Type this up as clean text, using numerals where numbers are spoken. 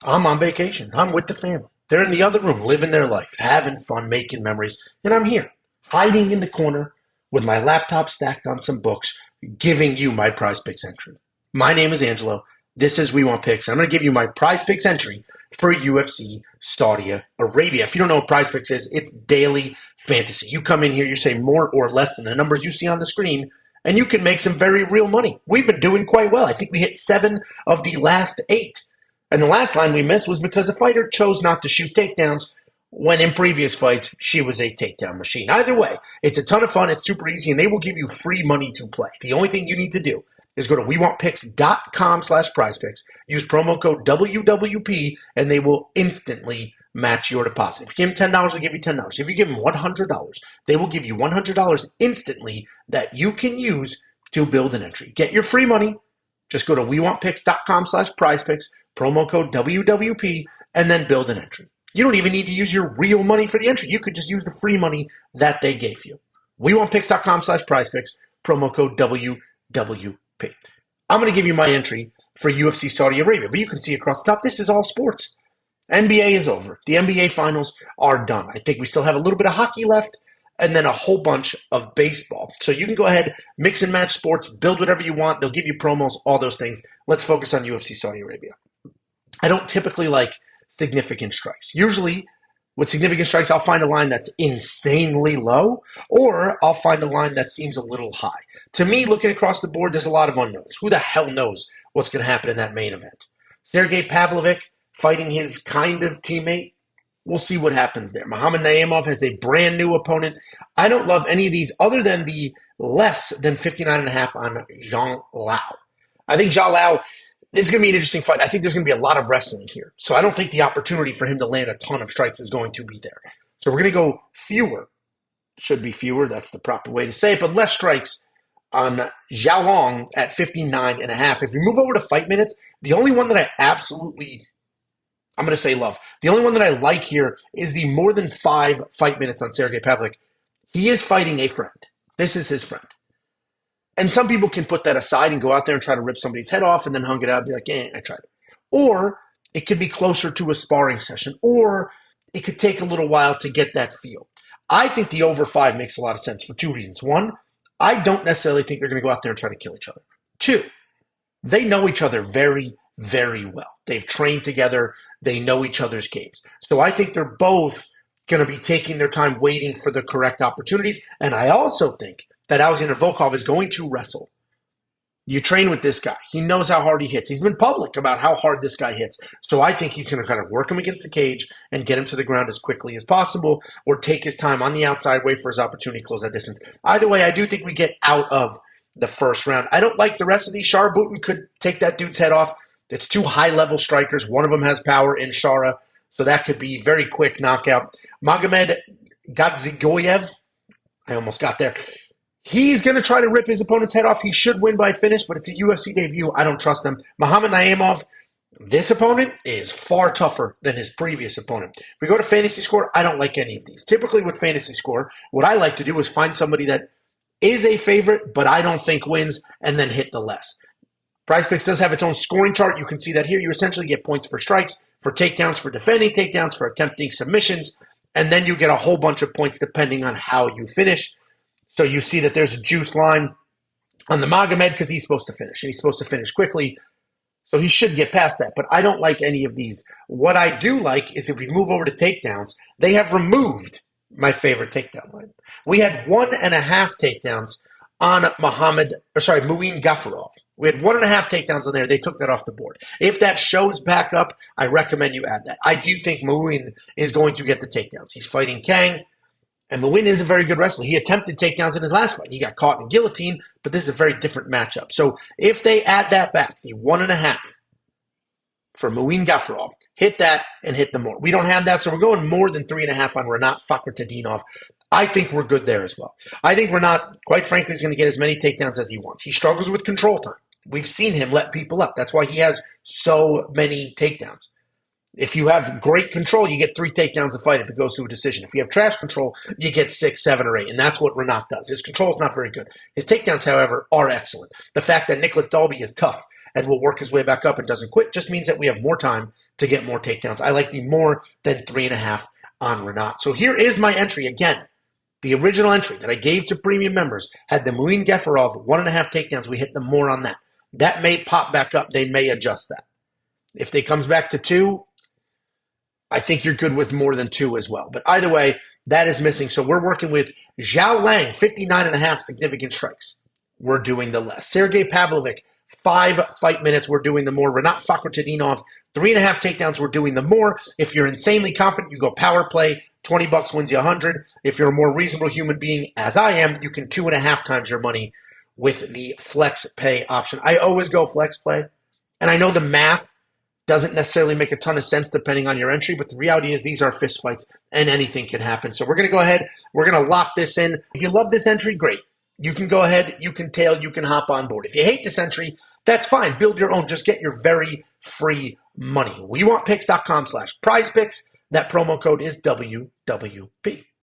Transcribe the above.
I'm on vacation. I'm with the family. They're in the other room, living their life, having fun, making memories. And I'm here, hiding in the corner with my laptop stacked on some books, giving you my prize picks entry. My name is Angelo. This is We Want Picks. I'm going to give you my prize picks entry for UFC Saudi Arabia. If you don't know what prize picks is, it's daily fantasy. You come in here, you say more or less than the numbers you see on the screen, and you can make some very real money. We've been doing quite well. I think we hit 7 of the last 8. And the last line we missed was because a fighter chose not to shoot takedowns when in previous fights she was a takedown machine. Either way, it's a ton of fun. It's super easy, and they will give you free money to play. The only thing you need to do is go to wewantpicks.com/prizepicks. Use promo code WWP, and they will instantly match your deposit. If you give them $10, they'll give you $10. If you give them $100, they will give you $100 instantly that you can use to build an entry. Get your free money. Just go to wewantpicks.com/prizepicks, promo code WWP, and then build an entry. You don't even need to use your real money for the entry. You could just use the free money that they gave you. wewantpicks.com/prizepicks, promo code WWP. I'm going to give you my entry for UFC Saudi Arabia, but you can see across the top, this is all sports. NBA is over. The NBA finals are done. I think we still have a little bit of hockey left and then a whole bunch of baseball. So you can go ahead, mix and match sports, build whatever you want. They'll give you promos, all those things. Let's focus on UFC Saudi Arabia. I don't typically like significant strikes. Usually, with significant strikes, I'll find a line that's insanely low, or I'll find a line that seems a little high. To me, looking across the board, there's a lot of unknowns. Who the hell knows what's going to happen in that main event? Sergey Pavlovich fighting his kind of teammate. We'll see what happens there. Muhammad Naimov has a brand new opponent. I don't love any of these other than the less than 59.5 on Zhang Lao. I think Zhang Lao, this is going to be an interesting fight. I think there's going to be a lot of wrestling here. So I don't think the opportunity for him to land a ton of strikes is going to be there. So we're going to go fewer. Should be fewer. That's the proper way to say it. But less strikes on Zhao Long at 59.5. If you move over to fight minutes, the only one that I'm going to say love. The only one that I like here is the more than 5 fight minutes on Sergey Pavlik. He is fighting a friend. This is his friend. And some people can put that aside and go out there and try to rip somebody's head off and then hung it out and be like, I tried it. Or it could be closer to a sparring session. Or it could take a little while to get that feel. I think the over 5 makes a lot of sense for 2 reasons. 1, I don't necessarily think they're going to go out there and try to kill each other. 2, they know each other very, very well. They've trained together. They know each other's games. So I think they're both going to be taking their time waiting for the correct opportunities. And I also think that Alexander Volkov is going to wrestle. You train with this guy. He knows how hard he hits. He's been public about how hard this guy hits. So I think he's going to kind of work him against the cage and get him to the ground as quickly as possible, or take his time on the outside, wait for his opportunity, close that distance. Either way, I do think we get out of the first round. I don't like the rest of these. Shara Booten could take that dude's head off. It's 2 high-level strikers. One of them has power in Shara, so that could be very quick knockout. Magomed Gadzigoyev, I almost got there. He's going to try to rip his opponent's head off. He should win by finish, but it's a UFC debut. I don't trust him. Muhammad Naimov, this opponent is far tougher than his previous opponent. If we go to Fantasy Score, I don't like any of these. Typically with Fantasy Score, what I like to do is find somebody that is a favorite, but I don't think wins, and then hit the less. PrizePicks does have its own scoring chart. You can see that here. You essentially get points for strikes, for takedowns, for defending takedowns, for attempting submissions, and then you get a whole bunch of points depending on how you finish. So you see that there's a juice line on the Magomed because he's supposed to finish, and he's supposed to finish quickly. So he should get past that, but I don't like any of these. What I do like is if we move over to takedowns, they have removed my favorite takedown line. We had 1.5 takedowns on Muin Gafurov. We had 1.5 takedowns on there. They took that off the board. If that shows back up, I recommend you add that. I do think Muin is going to get the takedowns. He's fighting Kang, and Muin is a very good wrestler. He attempted takedowns in his last fight. He got caught in a guillotine, but this is a very different matchup. So if they add that back, the 1.5 for Muin Gafurov, hit that and hit the more. We don't have that, so we're going more than 3.5 on Renat Fakhretdinov. I think we're good there as well. I think Renat, quite frankly, is going to get as many takedowns as he wants. He struggles with control time. We've seen him let people up. That's why he has so many takedowns. If you have great control, you get 3 takedowns a fight if it goes to a decision. If you have trash control, you get 6, 7, or 8, and that's what Renat does. His control is not very good. His takedowns, however, are excellent. The fact that Nicholas Dalby is tough and will work his way back up and doesn't quit just means that we have more time to get more takedowns. I like the more than 3.5 on Renat. So here is my entry again. The original entry that I gave to premium members had the Muin Geferov 1.5 takedowns. We hit them more on that. That may pop back up. They may adjust that. If they comes back to 2, I think you're good with more than 2 as well. But either way, that is missing. So we're working with Zhao Lang, 59.5 significant strikes. We're doing the less. Sergey Pavlovich, 5 fight minutes. We're doing the more. Renat Fakhretdinov, 3.5 takedowns. We're doing the more. If you're insanely confident, you go power play. $20 wins you 100. If you're a more reasonable human being, as I am, you can 2.5 times your money with the flex pay option. I always go flex play, and I know the math doesn't necessarily make a ton of sense depending on your entry, but the reality is these are fist fights and anything can happen. So we're going to go ahead. We're going to lock this in. If you love this entry, great. You can go ahead. You can tail. You can hop on board. If you hate this entry, that's fine. Build your own. Just get your very free money. WeWantPicks.com/PrizePicks. That promo code is WWP.